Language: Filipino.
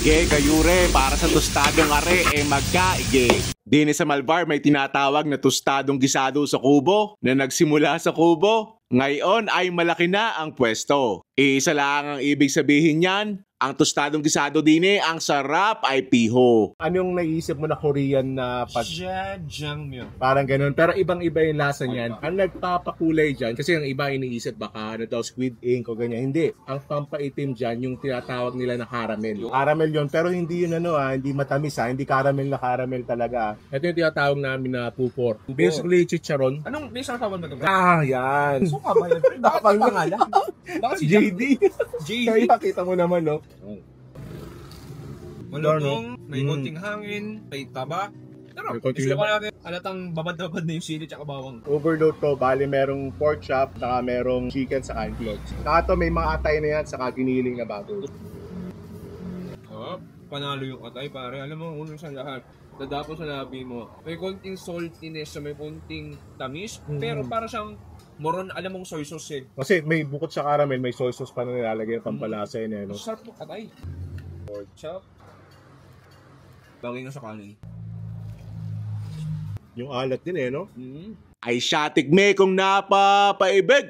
Ge, kayure, para sa tostadong are, magkaige. Dini sa Malvar may tinatawag na tostadong gisado sa kubo na nagsimula sa kubo. Ngayon ay malaki na ang pwesto. Isa lang ang ibig sabihin niyan, ang tostadong gisado dini, ang sarap ay piho. Anong naisip mo na Korean na Jjajangmyeon. parang ganun, pero ibang-iba yung lasa niyan. Ang nagpapakulay dyan, kasi ang iba iniisip baka ano daw, squid ink o ganyan. Hindi. Ang pampaitim dyan, yung tinatawag nila na caramel. Caramel yun, pero hindi yun hindi matamis hindi caramel na caramel talaga. Ito yung tinatawag namin na pupor. Basically, chicharon. Anong may sartawan ba ito? Yan. So ka ba yun? Bakit ang pangalan? Bakit si JD. JD? Kaya kita mo naman, no? Malutong, may konting hangin, may taba. Pero, May konting isuka natin. Alatang babad-babad na yung sili tsaka bawang. Overload to, bali merong pork chop, saka merong chicken sa cloves. Saka to may mga atay na yan, saka giniling na baboy. Oh, panalo yung atay pare. Alam mo, unang sa lahat, dadapos sa labi mo. May konting saltiness, may konting tamis, pero para siyang moron, alam mong soy sauce eh. Kasi may bukod sa caramel, may soy sauce pa na nilalagay ng pampalasa yun, no? Sarap ng atay. Pork chop. Bagay na sa kanin. Yung alat din, no? Ay siya tigme kung napapaibig.